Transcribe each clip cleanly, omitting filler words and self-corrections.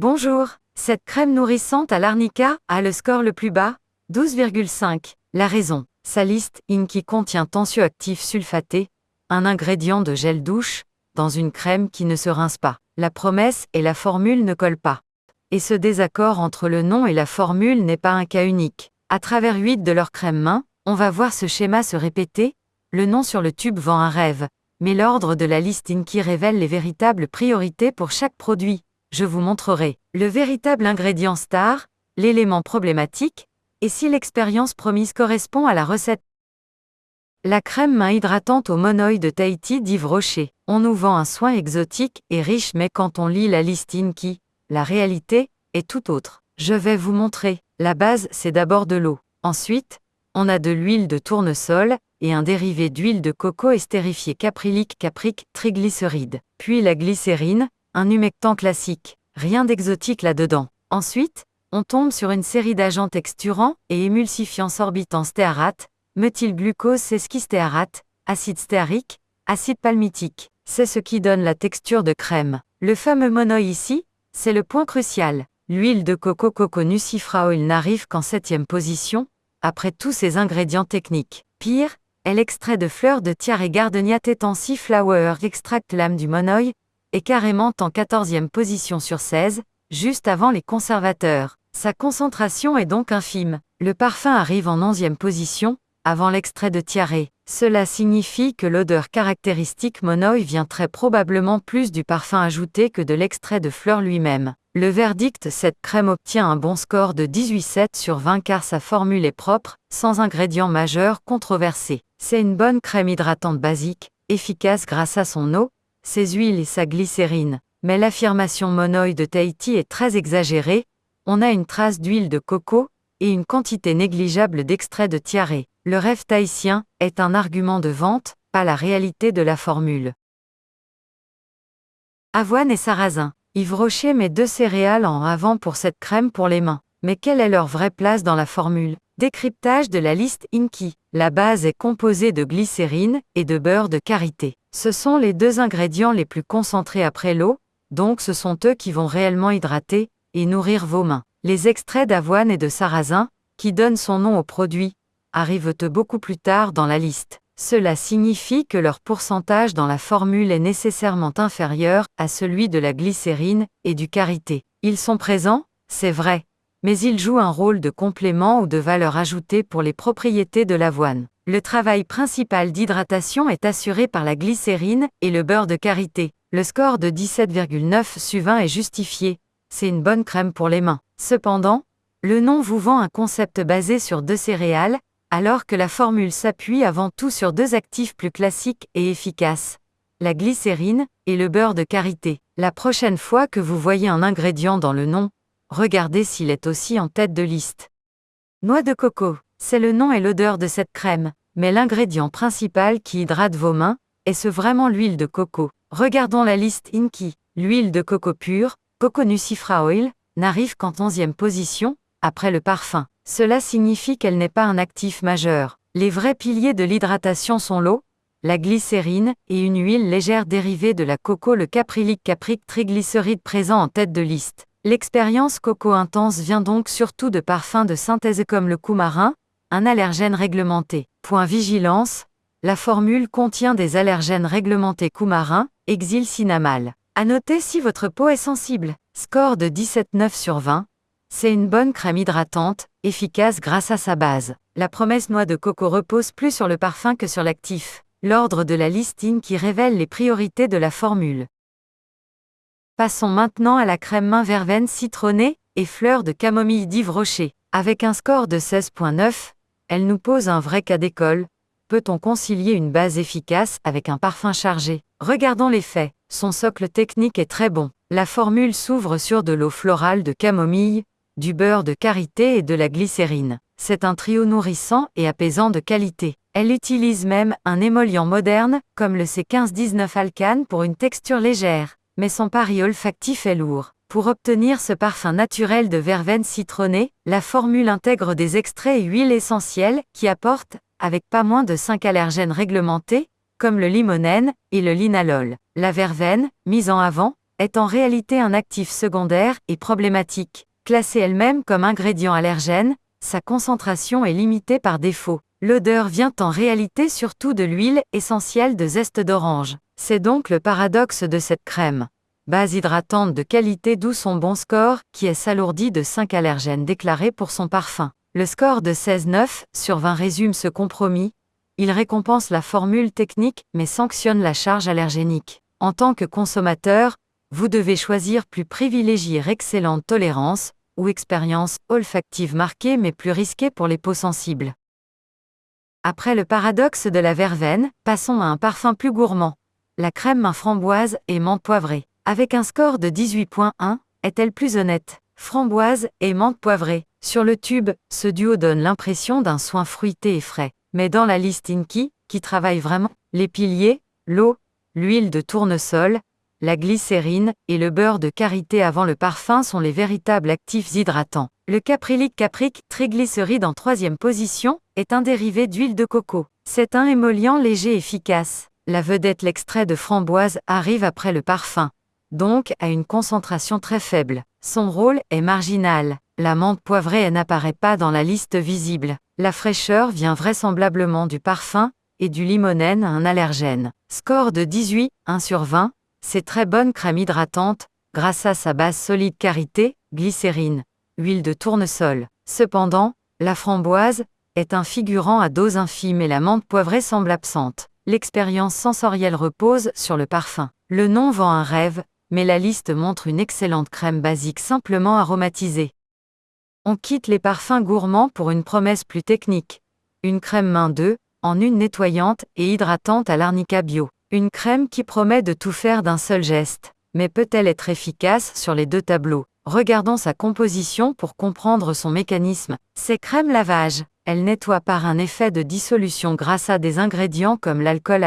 Bonjour, cette crème nourrissante à l'arnica a le score le plus bas, 12,5. La raison, sa liste INKI contient tensioactif sulfaté, un ingrédient de gel douche, dans une crème qui ne se rince pas. La promesse et la formule ne collent pas. Et ce désaccord entre le nom et la formule n'est pas un cas unique. À travers 8 de leurs crèmes main, on va voir ce schéma se répéter. Le nom sur le tube vend un rêve, mais l'ordre de la liste INKI révèle les véritables priorités pour chaque produit. Je vous montrerai le véritable ingrédient star, l'élément problématique, et si l'expérience promise correspond à la recette. La crème main hydratante au monoï de Tahiti d'Yves Rocher. On nous vend un soin exotique et riche, mais quand on lit la liste INKI, la réalité est tout autre. Je vais vous montrer. La base, c'est d'abord de l'eau. Ensuite, on a de l'huile de tournesol et un dérivé d'huile de coco estérifié caprylique caprique triglycéride. Puis la glycérine, un humectant classique. Rien d'exotique là-dedans. Ensuite, on tombe sur une série d'agents texturants et émulsifiants sorbitants stéarate, méthylglucose sesquistéarate, acide stéarique, acide palmitique. C'est ce qui donne la texture de crème. Le fameux monoï ici, c'est le point crucial. L'huile de coco Nucifra Oil n'arrive qu'en 7e position, après tous ces ingrédients techniques. Pire, elle extrait de fleurs de tiare et gardenia Tetansi Flower Extract l'âme du monoï, est carrément en 14e position sur 16, juste avant les conservateurs. Sa concentration est donc infime. Le parfum arrive en 11e position, avant l'extrait de tiare. Cela signifie que l'odeur caractéristique monoï vient très probablement plus du parfum ajouté que de l'extrait de fleurs lui-même. Le verdict, cette crème obtient un bon score de 18,7 sur 20 car sa formule est propre, sans ingrédients majeurs controversés. C'est une bonne crème hydratante basique, efficace grâce à son eau, ses huiles et sa glycérine. Mais l'affirmation monoï de Tahiti est très exagérée, on a une trace d'huile de coco et une quantité négligeable d'extrait de tiare. Le rêve tahitien est un argument de vente, pas la réalité de la formule. Avoine et sarrasin. Yves Rocher met 2 céréales en avant pour cette crème pour les mains. Mais quelle est leur vraie place dans la formule? Décryptage de la liste INKI. La base est composée de glycérine et de beurre de karité. Ce sont les 2 ingrédients les plus concentrés après l'eau, donc ce sont eux qui vont réellement hydrater et nourrir vos mains. Les extraits d'avoine et de sarrasin, qui donnent son nom au produit, arrivent beaucoup plus tard dans la liste. Cela signifie que leur pourcentage dans la formule est nécessairement inférieur à celui de la glycérine et du karité. Ils sont présents, c'est vrai, mais ils jouent un rôle de complément ou de valeur ajoutée pour les propriétés de l'avoine. Le travail principal d'hydratation est assuré par la glycérine et le beurre de karité. Le score de 17,9 sur 20 est justifié. C'est une bonne crème pour les mains. Cependant, le nom vous vend un concept basé sur 2 céréales, alors que la formule s'appuie avant tout sur 2 actifs plus classiques et efficaces, la glycérine et le beurre de karité. La prochaine fois que vous voyez un ingrédient dans le nom, regardez s'il est aussi en tête de liste. Noix de coco, c'est le nom et l'odeur de cette crème, mais l'ingrédient principal qui hydrate vos mains, est-ce vraiment l'huile de coco? Regardons la liste INKI. L'huile de coco pure, Coco Nucifra Oil, n'arrive qu'en 11e position, après le parfum. Cela signifie qu'elle n'est pas un actif majeur. Les vrais piliers de l'hydratation sont l'eau, la glycérine et une huile légère dérivée de la coco, le caprylique caprique triglycéride présent en tête de liste. L'expérience coco intense vient donc surtout de parfums de synthèse comme le coumarin, un allergène réglementé. Point vigilance, la formule contient des allergènes réglementés coumarin, exilcinamale. À noter si votre peau est sensible. Score de 17,9 sur 20. C'est une bonne crème hydratante, efficace grâce à sa base. La promesse noix de coco repose plus sur le parfum que sur l'actif. L'ordre de la liste INKI révèle les priorités de la formule. Passons maintenant à la crème main verveine citronnée et fleurs de camomille d'Yves Rocher. Avec un score de 16,9, elle nous pose un vrai cas d'école. Peut-on concilier une base efficace avec un parfum chargé? Regardons les faits. Son socle technique est très bon. La formule s'ouvre sur de l'eau florale de camomille, du beurre de karité et de la glycérine. C'est un trio nourrissant et apaisant de qualité. Elle utilise même un émollient moderne, comme le C1519 Alcane pour une texture légère. Mais son pari olfactif est lourd. Pour obtenir ce parfum naturel de verveine citronnée, la formule intègre des extraits et huiles essentielles qui apportent, avec pas moins de 5 allergènes réglementés, comme le limonène et le linalol. La verveine, mise en avant, est en réalité un actif secondaire et problématique. Classée elle-même comme ingrédient allergène, sa concentration est limitée par défaut. L'odeur vient en réalité surtout de l'huile essentielle de zeste d'orange. C'est donc le paradoxe de cette crème. Base hydratante de qualité, d'où son bon score, qui est s'alourdi de 5 allergènes déclarés pour son parfum. Le score de 16,9 sur 20 résume ce compromis. Il récompense la formule technique mais sanctionne la charge allergénique. En tant que consommateur, vous devez choisir plus privilégier excellente tolérance ou expérience olfactive marquée mais plus risquée pour les peaux sensibles. Après le paradoxe de la verveine, passons à un parfum plus gourmand. La crème main framboise et menthe poivrée. Avec un score de 18,1, est-elle plus honnête? Framboise et menthe poivrée. Sur le tube, ce duo donne l'impression d'un soin fruité et frais. Mais dans la liste INKI, qui travaille vraiment, les piliers, l'eau, l'huile de tournesol, la glycérine et le beurre de karité avant le parfum sont les véritables actifs hydratants. Le caprylique caprique triglycéride en 3e position est un dérivé d'huile de coco. C'est un émollient léger et efficace. La vedette, l'extrait de framboise, arrive après le parfum, donc à une concentration très faible. Son rôle est marginal. La menthe poivrée n'apparaît pas dans la liste visible. La fraîcheur vient vraisemblablement du parfum et du limonène, un allergène. Score de 18, 1 sur 20. C'est très bonne crème hydratante, grâce à sa base solide karité, glycérine, huile de tournesol. Cependant, la framboise est un figurant à dose infime et la menthe poivrée semble absente. L'expérience sensorielle repose sur le parfum. Le nom vend un rêve, mais la liste montre une excellente crème basique simplement aromatisée. On quitte les parfums gourmands pour une promesse plus technique. Une crème main 2, en une nettoyante et hydratante à l'arnica bio. Une crème qui promet de tout faire d'un seul geste. Mais peut-elle être efficace sur les 2 tableaux? Regardons sa composition pour comprendre son mécanisme. C'est crème lavage. Elle nettoie par un effet de dissolution grâce à des ingrédients comme l'alcool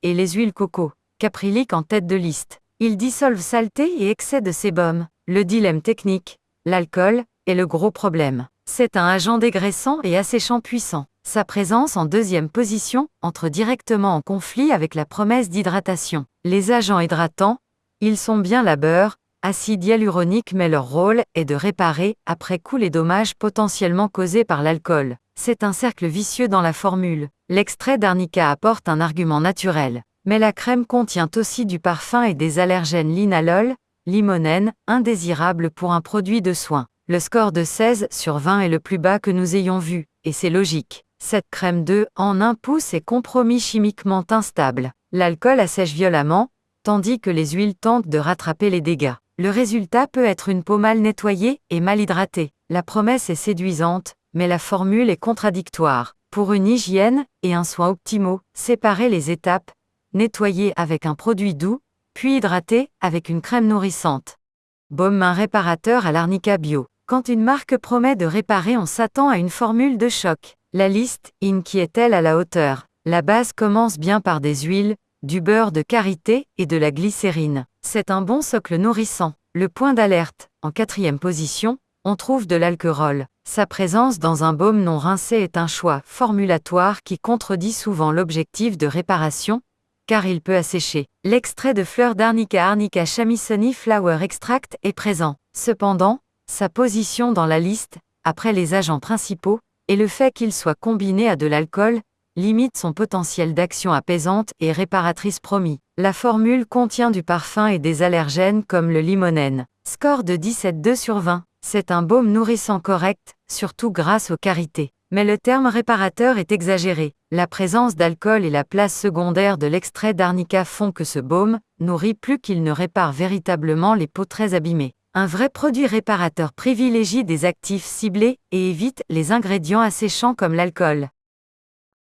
et les huiles coco. Caprylique en tête de liste. Ils dissolvent saleté et excès de sébum. Le dilemme technique, l'alcool, est le gros problème. C'est un agent dégraissant et asséchant puissant. Sa présence en 2e position entre directement en conflit avec la promesse d'hydratation. Les agents hydratants, ils sont bien la beurre, acide hyaluronique, mais leur rôle est de réparer, après coup, les dommages potentiellement causés par l'alcool. C'est un cercle vicieux dans la formule. L'extrait d'arnica apporte un argument naturel. Mais la crème contient aussi du parfum et des allergènes linalol, limonène, indésirables pour un produit de soin. Le score de 16 sur 20 est le plus bas que nous ayons vu, et c'est logique. Cette crème 2 en 1 pouce est compromis chimiquement instable. L'alcool assèche violemment, tandis que les huiles tentent de rattraper les dégâts. Le résultat peut être une peau mal nettoyée et mal hydratée. La promesse est séduisante, mais la formule est contradictoire. Pour une hygiène et un soin optimaux, séparez les étapes. Nettoyer avec un produit doux, puis hydrater avec une crème nourrissante. Baume main réparateur à l'arnica bio. Quand une marque promet de réparer, on s'attend à une formule de choc. La liste INKI est-elle à la hauteur? La base commence bien par des huiles, du beurre de karité et de la glycérine. C'est un bon socle nourrissant. Le point d'alerte, en 4e position, on trouve de l'alquerol. Sa présence dans un baume non rincé est un choix formulatoire qui contredit souvent l'objectif de réparation, car il peut assécher. L'extrait de fleurs d'arnica Arnica Chamisoni Flower Extract est présent. Cependant, sa position dans la liste, après les agents principaux, et le fait qu'il soit combiné à de l'alcool, limite son potentiel d'action apaisante et réparatrice promis. La formule contient du parfum et des allergènes comme le limonène. Score de 17,2 sur 20. C'est un baume nourrissant correct, surtout grâce aux karités. Mais le terme réparateur est exagéré. La présence d'alcool et la place secondaire de l'extrait d'arnica font que ce baume nourrit plus qu'il ne répare véritablement les peaux très abîmées. Un vrai produit réparateur privilégie des actifs ciblés et évite les ingrédients asséchants comme l'alcool.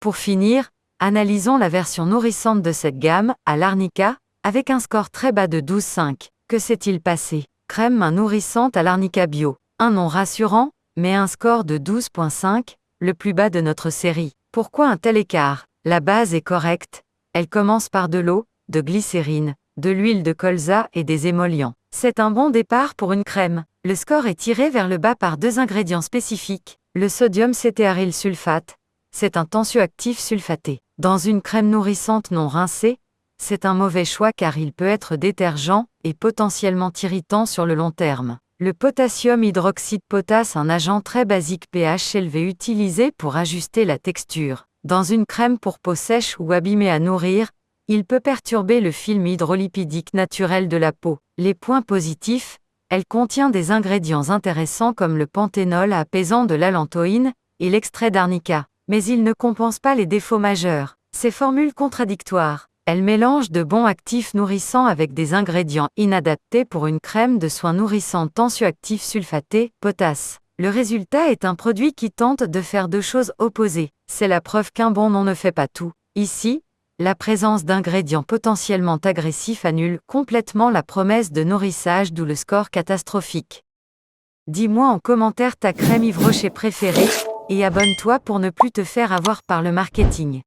Pour finir, analysons la version nourrissante de cette gamme, à l'arnica, avec un score très bas de 12,5. Que s'est-il passé? Crème main nourrissante à l'arnica bio. Un nom rassurant, mais un score de 12,5, le plus bas de notre série. Pourquoi un tel écart? La base est correcte. Elle commence par de l'eau, de glycérine, de l'huile de colza et des émollients. C'est un bon départ pour une crème. Le score est tiré vers le bas par 2 ingrédients spécifiques. Le sodium cétéaryl sulfate, c'est un tensioactif sulfaté. Dans une crème nourrissante non rincée, c'est un mauvais choix car il peut être détergent et potentiellement irritant sur le long terme. Le potassium hydroxyde potasse, un agent très basique pH élevé utilisé pour ajuster la texture. Dans une crème pour peau sèche ou abîmée à nourrir, il peut perturber le film hydrolipidique naturel de la peau. Les points positifs, elle contient des ingrédients intéressants comme le panthénol apaisant de l'allantoïne et l'extrait d'arnica, mais il ne compense pas les défauts majeurs. Ces formules contradictoires. Elle mélange de bons actifs nourrissants avec des ingrédients inadaptés pour une crème de soins nourrissante tensioactive sulfatée, potasse. Le résultat est un produit qui tente de faire deux choses opposées. C'est la preuve qu'un bon nom ne fait pas tout. Ici, la présence d'ingrédients potentiellement agressifs annule complètement la promesse de nourrissage, d'où le score catastrophique. Dis-moi en commentaire ta crème Yves Rocher préférée, et abonne-toi pour ne plus te faire avoir par le marketing.